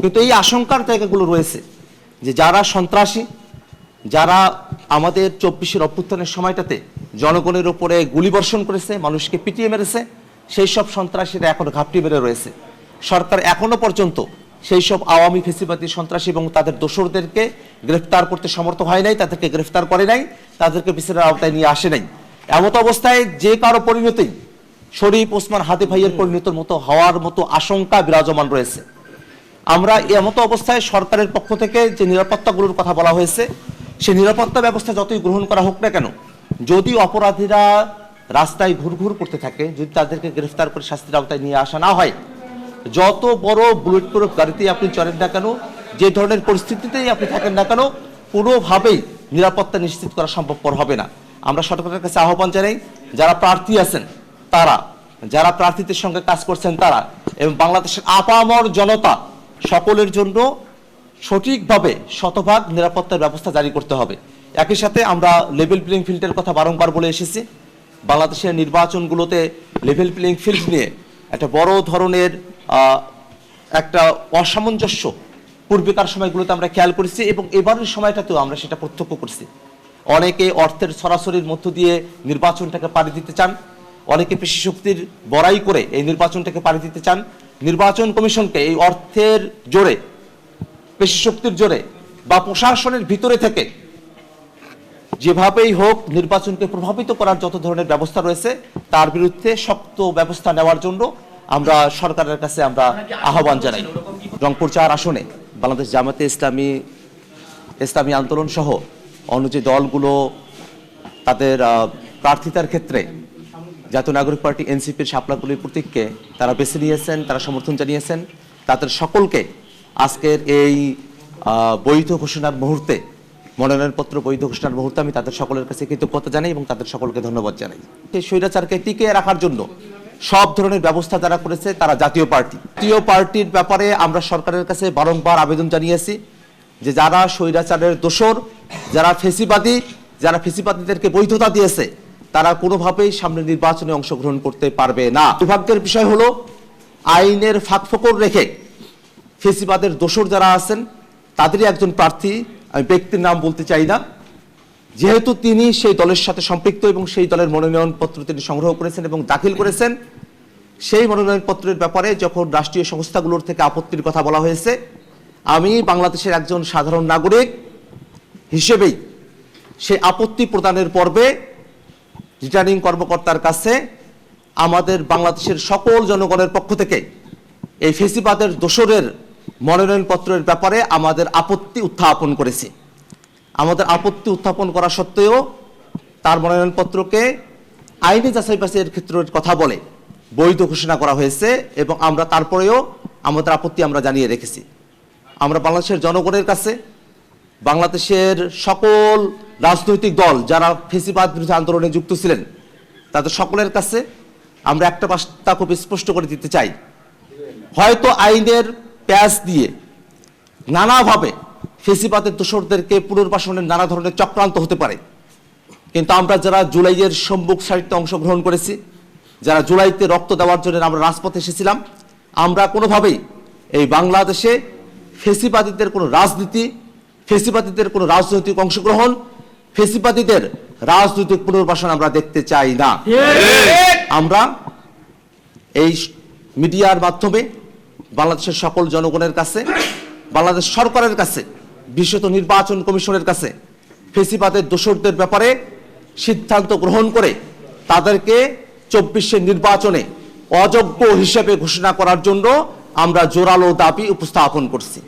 কিন্তু এই আশঙ্কার জায়গাগুলো রয়েছে যে যারা সন্ত্রাসী, যারা আমাদের 24-এর অভ্যুত্থানের সময়টাতে জনগণের উপরে গুলিবর্ষণ করেছে, মানুষকে পিটিয়ে মেরেছে, সেই সব সন্ত্রাসীরা এখন ঘাপটি মেরে রয়েছে। সরকার এখনো পর্যন্ত সেই সব আওয়ামী ফেসিবাদী সন্ত্রাসী এবং তাদের দোসরদেরকে গ্রেফতার করতে সমর্থ হয় নাই, তাদেরকে গ্রেফতার করে নাই, তাদেরকে বিচারের আওতায় নিয়ে আসে নাই। এমত অবস্থায় যে কারো পরিণতি শরীফ ওসমান হাদি ভাইয়ের পরিণতির মতো হওয়ার মতো আশঙ্কা বিরাজমান রয়েছে। আমরা এমতো অবস্থায় সরকারের পক্ষ থেকে যে নিরাপত্তাগুলোর কথা বলা হয়েছে, সেই নিরাপত্তা ব্যবস্থা যতই গ্রহণ করা হোক না কেন, যদি অপরাধীরা রাস্তায় ঘুরঘুর করতে থাকে, যদি তাদেরকে গ্রেফতার করে শাস্তির আওতায় নিয়ে আসা না হয়, যত বড় বুলেট প্রুফ গাড়িতেই আপনি চড়েন না কেন, যে ধরনের পরিস্থিতিতেই আপনি থাকেন না কেন, কোনোভাবেই নিরাপত্তা নিশ্চিত করা সম্ভবপর হবে না। আমরা সরকারের কাছে আহ্বান জানাই, যারা প্রার্থী আছেন তারা, যারা প্রার্থীদের সঙ্গে কাজ করছেন তারা, এবং বাংলাদেশের আপামর জনতা সকলের জন্য সঠিকভাবে শতভাগ নিরাপত্তার ব্যবস্থা জারি করতে হবে। একই সাথে আমরা লেভেল প্লেইং ফিল্ডের কথা বারংবার বলে এসেছি। বাংলাদেশের নির্বাচনগুলোতে লেভেল প্লেইং ফিল্ড নিয়ে একটা বড় ধরনের একটা অসামঞ্জস্য পূর্বেকার সময়গুলোতে আমরা খেয়াল করেছি, এবং এবারের সময়টাতেও আমরা সেটা প্রত্যক্ষ করছি। অনেকে অর্থের সরাসরির মধ্য দিয়ে নির্বাচনটাকে পাড়ি দিতে চান, অনেকে পেশি শক্তির বড়াই করে এই নির্বাচনটাকে পাড়ি দিতে চান। নির্বাচন কমিশনকে এই অর্থের জোরে, পেশি শক্তির জোরে বা প্রশাসনের ভিতরে থেকে যেভাবেই হোক নির্বাচনকে প্রভাবিত করার যত ধরনের ব্যবস্থা রয়েছে তার বিরুদ্ধে শক্ত ব্যবস্থা নেওয়ার জন্য আমরা সরকারের কাছে আমরা আহ্বান জানাই। রংপুর 4 আসনে বাংলাদেশ জামায়াতে ইসলামী আন্দোলন সহ অন্য যে দলগুলো তাদের প্রার্থিতার ক্ষেত্রে জাতীয় নাগরিক পার্টি এনসিপির শাপলাকলির প্রতীককে তারা বেছে নিয়েছেন, তারা সমর্থন জানিয়েছেন, তাদের সকলকে আজকের এই বৈধ ঘোষণার মুহূর্তে, মনোনয়নপত্র বৈধ ঘোষণার মুহূর্তে আমি তাদের সকলের কাছে কৃতজ্ঞতা জানাই এবং তাদের সকলকে ধন্যবাদ জানাই। সেই স্বৈরাচারকে টিকিয়ে রাখার জন্য সব ধরনের ব্যবস্থা যারা করেছে তারা জাতীয় পার্টির ব্যাপারে আমরা সরকারের কাছে বারংবার আবেদন জানিয়েছি যে যারা স্বৈরাচারের দোসর, যারা ফেসিবাদীদেরকে বৈধতা দিয়েছে, তারা কোনোভাবেই সামনে নির্বাচনে অংশগ্রহণ করতে পারবে না। দুর্ভাগ্যের বিষয় হলো আইনের ফাঁকফোকর রেখে ফেসিবাদের দোসর যারা আছেন তাদেরই একজন প্রার্থী, আমি ব্যক্তির নাম বলতে চাই না, যেহেতু তিনি সেই দলের সাথে সম্পৃক্ত এবং সেই দলের মনোনয়নপত্র তিনি সংগ্রহ করেছেন এবং দাখিল করেছেন, সেই মনোনয়নপত্রের ব্যাপারে যখন রাষ্ট্রীয় সংস্থাগুলোর থেকে আপত্তির কথা বলা হয়েছে, আমি বাংলাদেশের একজন সাধারণ নাগরিক হিসেবেই সেই আপত্তি প্রদানের পর্বে রিটার্নিং কর্মকর্তার কাছে আমাদের বাংলাদেশের সকল জনগণের পক্ষ থেকে এই ফেসিবাদের দোসরের মনোনয়নপত্রের ব্যাপারে আমাদের আপত্তি উত্থাপন করেছি। আমাদের আপত্তি উত্থাপন করা সত্ত্বেও তার মনোনয়নপত্রকে আইনি যাচাই বাছাইয়ের ক্ষেত্রের কথা বলে বৈধ ঘোষণা করা হয়েছে, এবং আমরা তারপরেও আমাদের আপত্তি আমরা জানিয়ে রেখেছি। আমরা বাংলাদেশের জনগণের কাছে, বাংলাদেশের সকল রাজনৈতিক দল যারা ফেসিবাদ বিরোধী আন্দোলনে যুক্ত ছিলেন তাদের সকলের কাছে আমরা একটা বার্তা খুব স্পষ্ট করে দিতে চাই। হয়তো আইনের প্যাচ দিয়ে নানাভাবে ফেসিবাদের দোসরদেরকে পুনর্বাসনের নানা ধরনের চক্রান্ত হতে পারে, কিন্তু আমরা যারা জুলাইয়ের সম্মুখ সারিতে অংশগ্রহণ করেছি, যারা জুলাইতে রক্ত দেওয়ার জন্য আমরা রাজপথে এসেছিলাম, আমরা কোনোভাবেই এই বাংলাদেশে ফেসিবাদীদের কোনো রাজনীতি, ফেসিবাদীদের কোনো রাজনৈতিক অংশগ্রহণ, ফেসিবাদীদের রাজনৈতিক পুনর্বাসন আমরা দেখতে চাই না। আমরা এই মিডিয়ার মাধ্যমে বাংলাদেশের সকল জনগণের কাছে, বাংলাদেশ সরকারের কাছে, বিশেষত নির্বাচন কমিশনের কাছে ফেসিবাদের দোসরদের ব্যাপারে সিদ্ধান্ত গ্রহণ করে তাদেরকে 24-এর নির্বাচনে অযোগ্য হিসেবে ঘোষণা করার জন্য আমরা জোরালো দাবি উপস্থাপন করছি।